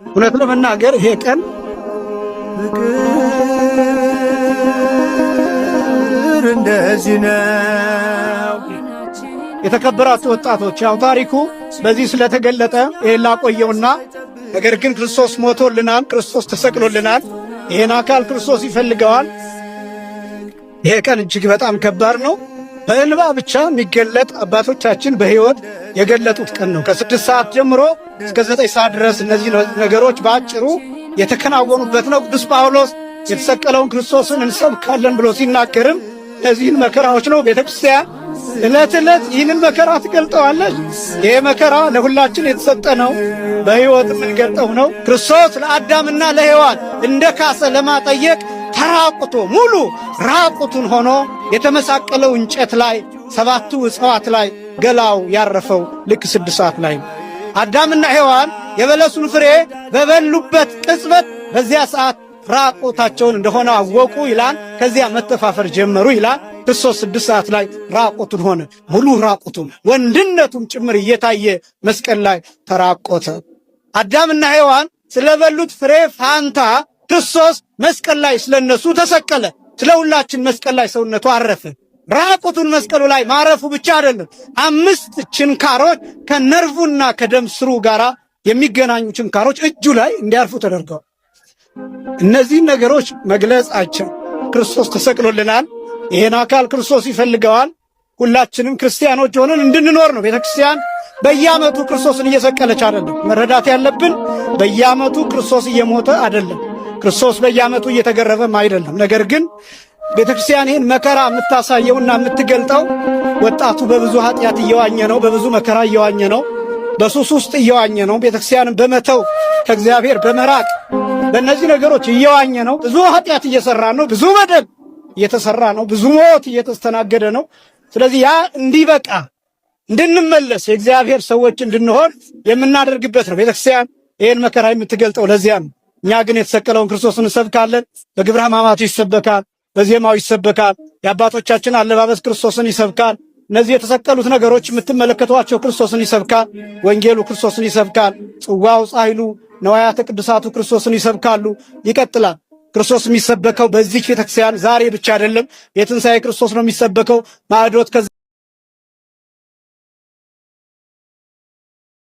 እውነት ለመናገር ይሄ ቀን ፍቅር እንደዚህ ነው። የተከበራችሁ ወጣቶች ያው ታሪኩ በዚህ ስለተገለጠ ይሄን ላቆየውና ነገር ግን ክርስቶስ ሞቶልናል፣ ክርስቶስ ተሰቅሎልናል። ይሄን አካል ክርስቶስ ይፈልገዋል። ይሄ ቀን እጅግ በጣም ከባድ ነው። በእንባ ብቻ የሚገለጥ አባቶቻችን በሕይወት የገለጡት ቀን ነው። ከ6 ሰዓት ጀምሮ እስከ 9 ሰዓት ድረስ እነዚህ ነገሮች በአጭሩ የተከናወኑበት ነው። ቅዱስ ጳውሎስ የተሰቀለውን ክርስቶስን እንሰብካለን ብሎ ሲናገርም እነዚህን መከራዎች ነው። ቤተክርስቲያን ዕለት ዕለት ይህንን መከራ ትገልጠዋለች። ይሄ መከራ ለሁላችን የተሰጠ ነው፣ በሕይወት የምንገልጠው ነው። ክርስቶስ ለአዳምና ለሔዋን እንደ ካሰ ለማጠየቅ ተራቁቶ ሙሉ ራቁቱን ሆኖ የተመሳቀለው እንጨት ላይ 7ቱ ዕፅዋት ላይ ገላው ያረፈው ልክ 6 ሰዓት ላይ ነው። አዳምና ሔዋን የበለሱን ፍሬ በበሉበት ቅጽበት በዚያ ሰዓት ራቁታቸውን እንደሆነ አወቁ ይላል። ከዚያ መተፋፈር ጀመሩ ይላል። ክርስቶስ 6 ሰዓት ላይ ራቁቱን ሆነ፣ ሙሉ ራቁቱን ወንድነቱም ጭምር እየታየ መስቀል ላይ ተራቆተ። አዳምና ሔዋን ስለበሉት ፍሬ ፋንታ ክርስቶስ መስቀል ላይ ስለነሱ ተሰቀለ። ስለ ሁላችን መስቀል ላይ ሰውነቱ አረፈ። ራቁቱን መስቀሉ ላይ ማረፉ ብቻ አይደለም፣ 5 ችንካሮች ከነርቭና ከደም ስሩ ጋር የሚገናኙ ችንካሮች እጁ ላይ እንዲያርፉ ተደርገዋል። እነዚህን ነገሮች መግለጻቸው ክርስቶስ ተሰቅሎልናል። ይሄን አካል ክርስቶስ ይፈልገዋል። ሁላችንም ክርስቲያኖች ሆነን እንድንኖር ነው። ቤተክርስቲያን በየዓመቱ ክርስቶስን እየሰቀለች አይደለም። መረዳት ያለብን በየዓመቱ ክርስቶስ እየሞተ አይደለም። ክርስቶስ በየዓመቱ እየተገረፈም አይደለም። ነገር ግን ቤተክርስቲያን ይህን መከራ የምታሳየውና የምትገልጠው ወጣቱ በብዙ ኃጢአት እየዋኘ ነው፣ በብዙ መከራ እየዋኘ ነው፣ በሱስ ውስጥ እየዋኘ ነው። ቤተክርስቲያንን በመተው ከእግዚአብሔር በመራቅ በእነዚህ ነገሮች እየዋኘ ነው። ብዙ ኃጢአት እየሰራ ነው፣ ብዙ በደል እየተሰራ ነው፣ ብዙ ሞት እየተስተናገደ ነው። ስለዚህ ያ እንዲበቃ እንድንመለስ የእግዚአብሔር ሰዎች እንድንሆን የምናደርግበት ነው። ቤተክርስቲያን ይህን መከራ የምትገልጠው ለዚያ ነው። እኛ ግን የተሰቀለውን ክርስቶስን እንሰብካለን። በግብረ ሕማማቱ ይሰበካል፣ በዜማው ይሰበካል። የአባቶቻችን አለባበስ ክርስቶስን ይሰብካል። እነዚህ የተሰቀሉት ነገሮች የምትመለከቷቸው ክርስቶስን ይሰብካል። ወንጌሉ ክርስቶስን ይሰብካል። ጽዋው፣ ጻሕሉ፣ ነዋያተ ቅዱሳቱ ክርስቶስን ይሰብካሉ። ይቀጥላል። ክርስቶስ የሚሰበከው በዚህ ቤተክርስቲያን ዛሬ ብቻ አይደለም። የትንሣኤ ክርስቶስ ነው የሚሰበከው። ማዕዶት